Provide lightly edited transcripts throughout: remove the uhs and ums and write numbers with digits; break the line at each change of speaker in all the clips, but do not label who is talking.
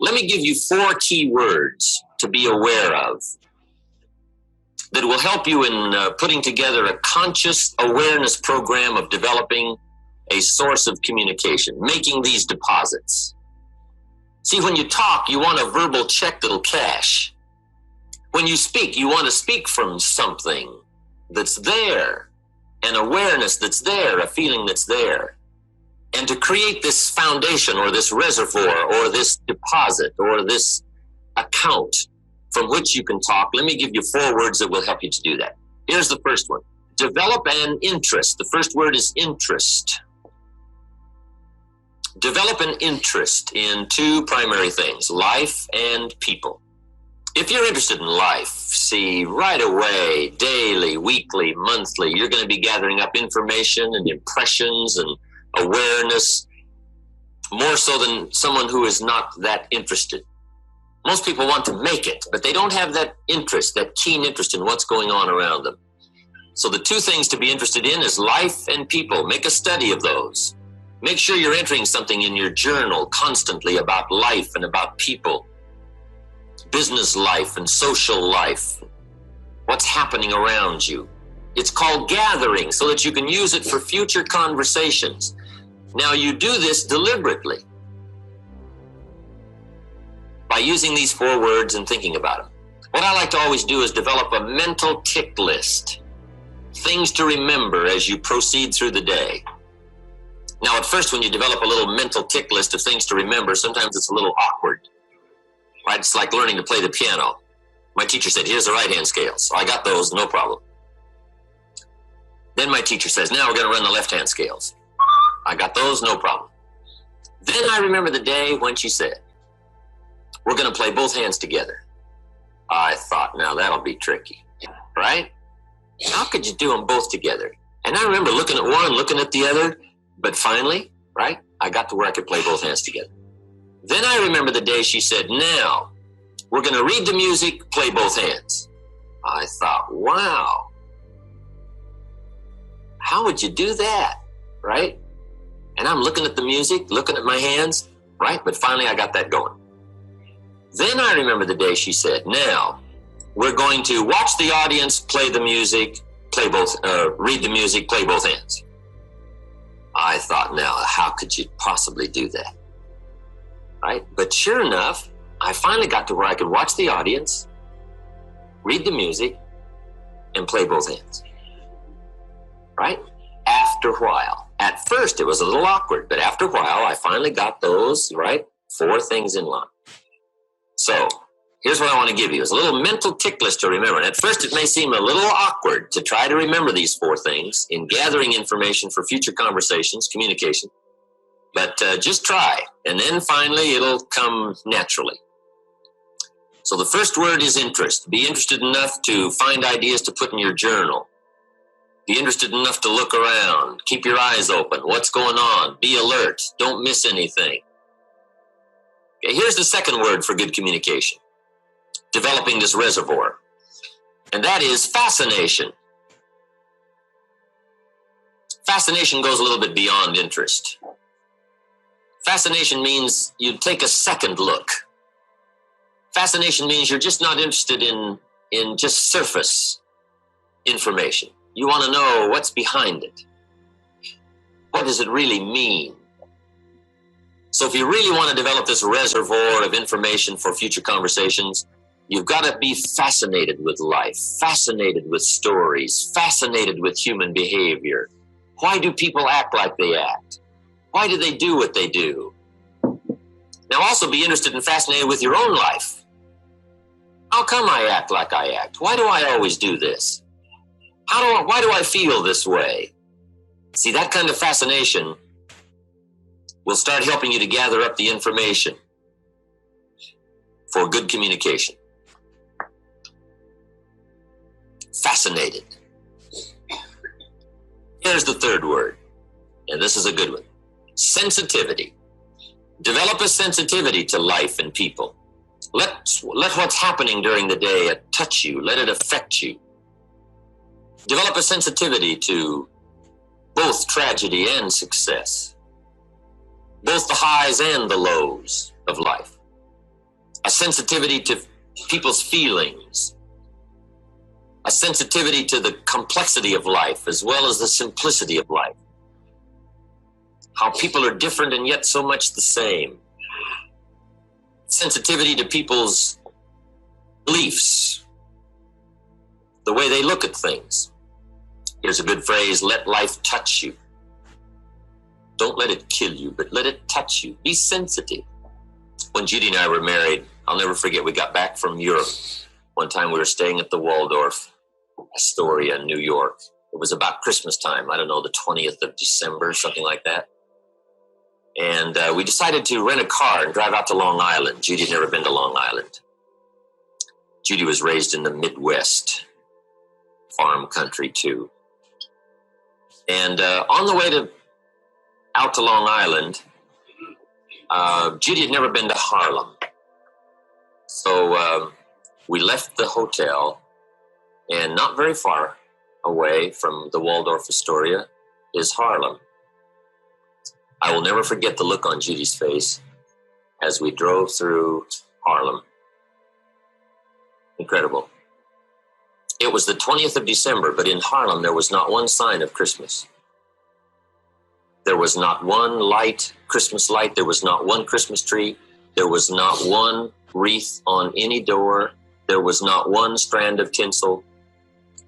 Let me give you 4 key words to be aware of that will help you in putting together a conscious awareness program of developing a source of communication, making these deposits. See, when you talk, you want a verbal check that'll cash. When you speak, you want to speak from something that's there, an awareness that's there, a feeling that's there. And to create this foundation or this reservoir or this deposit or this account from which you can talk, let me give you 4 words that will help you to do that. Here's the first one. Develop an interest. The first word is interest. Develop an interest in 2 primary things, life and people. If you're interested in life, see, right away, daily, weekly, monthly, you're going to be gathering up information and impressions and awareness, more so than someone who is not that interested. Most people want to make it, but they don't have that interest, that keen interest in what's going on around them. So the 2 things to be interested in is life and people. Make a study of those. Make sure you're entering something in your journal constantly about life and about people, business life and social life, what's happening around you. It's called gathering so that you can use it for future conversations. Now you do this deliberately by using these 4 words and thinking about them. What I like to always do is develop a mental tick list, things to remember as you proceed through the day. Now, at first, when you develop a little mental tick list of things to remember, sometimes it's a little awkward, right? It's like learning to play the piano. My teacher said, here's the right-hand scale. So I got those, no problem. Then my teacher says, now we're going to run the left-hand scales. I got those, no problem. Then I remember the day when she said, we're going to play both hands together. I thought, now that'll be tricky, right? How could you do them both together? And I remember looking at one, looking at the other, but finally, right, I got to where I could play both hands together. Then I remember the day she said, now we're going to read the music, play both hands. I thought, wow, how would you do that, right? And I'm looking at the music, looking at my hands, right? But finally I got that going. Then I remember the day she said, now we're going to watch the audience play the music, read the music, play both hands. I thought, now, how could you possibly do that? Right? But sure enough, I finally got to where I could watch the audience, read the music, and play both hands. Right? After a while. At first, it was a little awkward, but after a while, I finally got those, right, 4 things in line. So, here's what I want to give you. It's a little mental tick list to remember. And at first, it may seem a little awkward to try to remember these 4 things in gathering information for future conversations, communication. But just try. And then finally, it'll come naturally. So the first word is interest. Be interested enough to find ideas to put in your journal. Be interested enough to look around. Keep your eyes open. What's going on? Be alert. Don't miss anything. Okay, here's the second word for good communication. Developing this reservoir. And that is fascination. Fascination goes a little bit beyond interest. Fascination means you take a second look. Fascination means you're just not interested in just surface information. You want to know what's behind it. What does it really mean? So if you really want to develop this reservoir of information for future conversations, you've got to be fascinated with life, fascinated with stories, fascinated with human behavior. Why do people act like they act? Why do they do what they do? Now also be interested and fascinated with your own life. How come I act like I act? Why do I always do this? Why do I feel this way? See, that kind of fascination will start helping you to gather up the information for good communication. Fascinated. Here's the third word, and this is a good one. Sensitivity. Develop a sensitivity to life and people. Let what's happening during the day touch you. Let it affect you. Develop a sensitivity to both tragedy and success, both the highs and the lows of life. a sensitivity to people's feelings, a sensitivity to the complexity of life as well as the simplicity of life. How people are different and yet so much the same. Sensitivity to people's beliefs, the way they look at things. Here's a good phrase: let life touch you. Don't let it kill you, but let it touch you. Be sensitive. When Judy and I were married, I'll never forget, we got back from Europe. One time we were staying at the Waldorf Astoria in New York. It was about Christmas time. I don't know, the 20th of December, something like that. And we decided to rent a car and drive out to Long Island. Judy had never been to Long Island. Judy was raised in the Midwest, farm country too. And on the way out to Long Island, Judy had never been to Harlem. So we left the hotel, and not very far away from the Waldorf Astoria is Harlem. I will never forget the look on Judy's face as we drove through Harlem. Incredible. It was the 20th of December, but in Harlem there was not one sign of Christmas. There was not one Christmas light. There was not one Christmas tree. There was not one wreath on any door. There was not one strand of tinsel.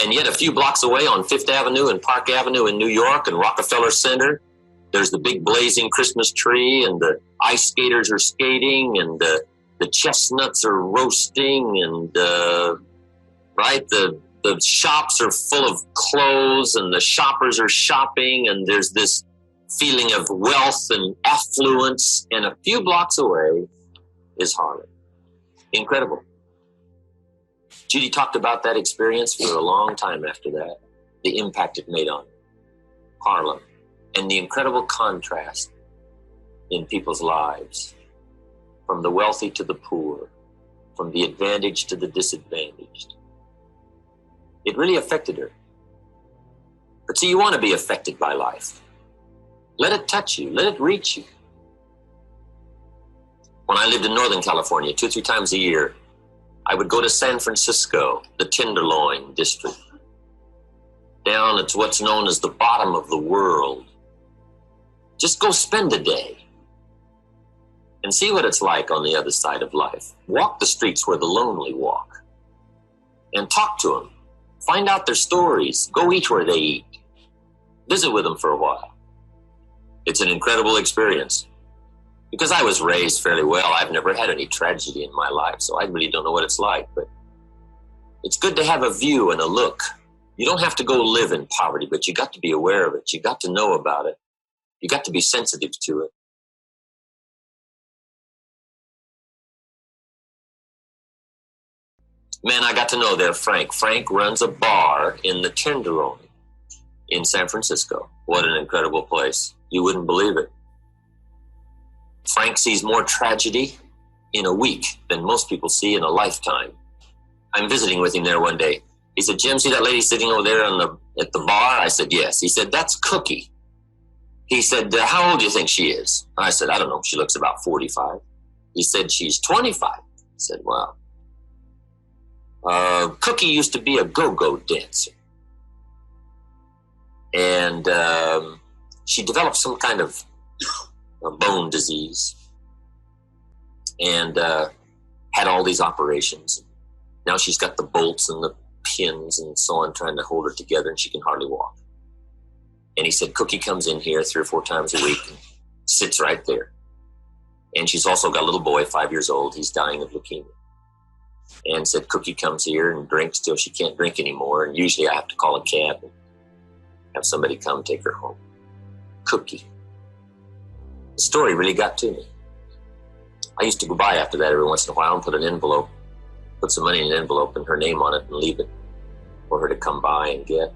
And yet a few blocks away on Fifth Avenue and Park Avenue in New York and Rockefeller Center, there's the big blazing Christmas tree, and the ice skaters are skating, and the chestnuts are roasting, and the shops are full of clothes, and the shoppers are shopping, and there's this feeling of wealth and affluence. And a few blocks away is Harlem. Incredible. Judy talked about that experience for a long time after that, the impact it made on Harlem, and the incredible contrast in people's lives, from the wealthy to the poor, from the advantaged to the disadvantaged. It really affected her. But see, you want to be affected by life. Let it touch you. Let it reach you. When I lived in Northern California, 2 or 3 times a year, I would go to San Francisco, the Tenderloin district. Down at what's known as the bottom of the world. Just go spend a day and see what it's like on the other side of life. Walk the streets where the lonely walk and talk to them. Find out their stories. Go eat where they eat. Visit with them for a while. It's an incredible experience. Because I was raised fairly well, I've never had any tragedy in my life, so I really don't know what it's like. But it's good to have a view and a look. You don't have to go live in poverty, but you got to be aware of it. You got to know about it. You got to be sensitive to it. Man, I got to know there Frank. Frank runs a bar in the Tenderloin in San Francisco. What an incredible place. You wouldn't believe it. Frank sees more tragedy in a week than most people see in a lifetime. I'm visiting with him there one day. He said, Jim, see that lady sitting over there at the bar? I said, yes. He said, that's Cookie. He said, how old do you think she is? I said, I don't know. She looks about 45. He said, she's 25. I said, wow. Cookie used to be a go-go dancer. And she developed some kind of bone disease and had all these operations. Now she's got the bolts and the pins and so on trying to hold her together, and she can hardly walk. And he said, Cookie comes in here 3 or 4 times a week and sits right there. And she's also got a little boy, 5 years old. He's dying of leukemia. And said, Cookie comes here and drinks till she can't drink anymore. And usually I have to call a cab and have somebody come take her home. Cookie. The story really got to me. I used to go by after that every once in a while and put some money in an envelope and her name on it and leave it for her to come by and get.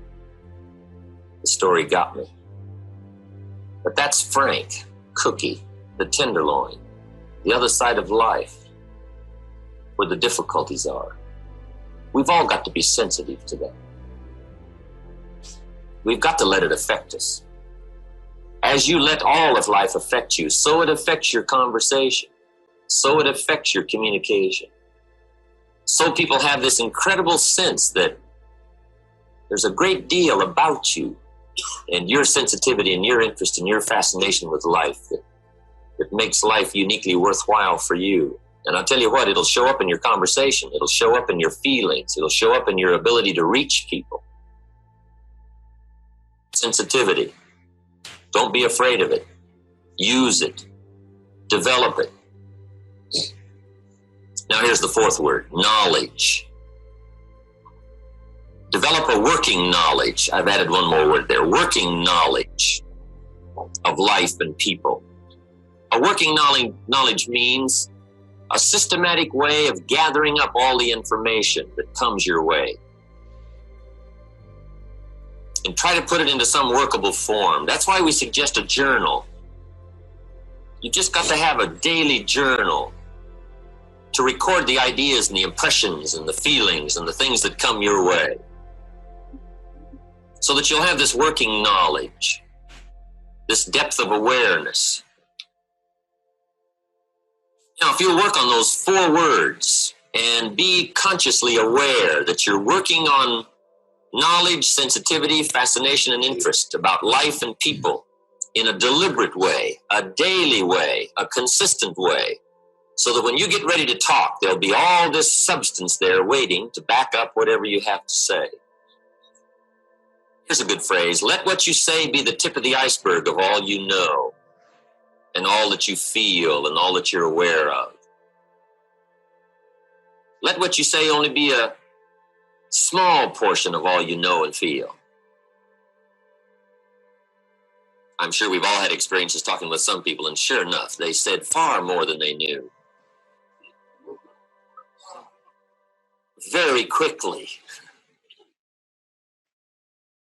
The story got me. But that's Frank, Cookie, the Tenderloin, the other side of life, where the difficulties are. We've all got to be sensitive to that. We've got to let it affect us. As you let all of life affect you, so it affects your conversation. so it affects your communication. So people have this incredible sense that there's a great deal about you and your sensitivity and your interest and your fascination with life that makes life uniquely worthwhile for you. And I'll tell you what, it'll show up in your conversation. It'll show up in your feelings. It'll show up in your ability to reach people. Sensitivity. Don't be afraid of it. Use it. Develop it. Now here's the fourth word, knowledge. Develop a working knowledge. I've added one more word there, working knowledge of life and people. A working knowledge means a systematic way of gathering up all the information that comes your way and try to put it into some workable form. That's why we suggest a journal. You just got to have a daily journal to record the ideas and the impressions and the feelings and the things that come your way, so that you'll have this working knowledge, this depth of awareness. Now, if you'll work on those 4 words and be consciously aware that you're working on knowledge, sensitivity, fascination, and interest about life and people in a deliberate way, a daily way, a consistent way, so that when you get ready to talk, there'll be all this substance there waiting to back up whatever you have to say. Here's a good phrase. Let what you say be the tip of the iceberg of all you know and all that you feel and all that you're aware of. Let what you say only be a small portion of all you know and feel. I'm sure we've all had experiences talking with some people, and sure enough, they said far more than they knew. Very quickly.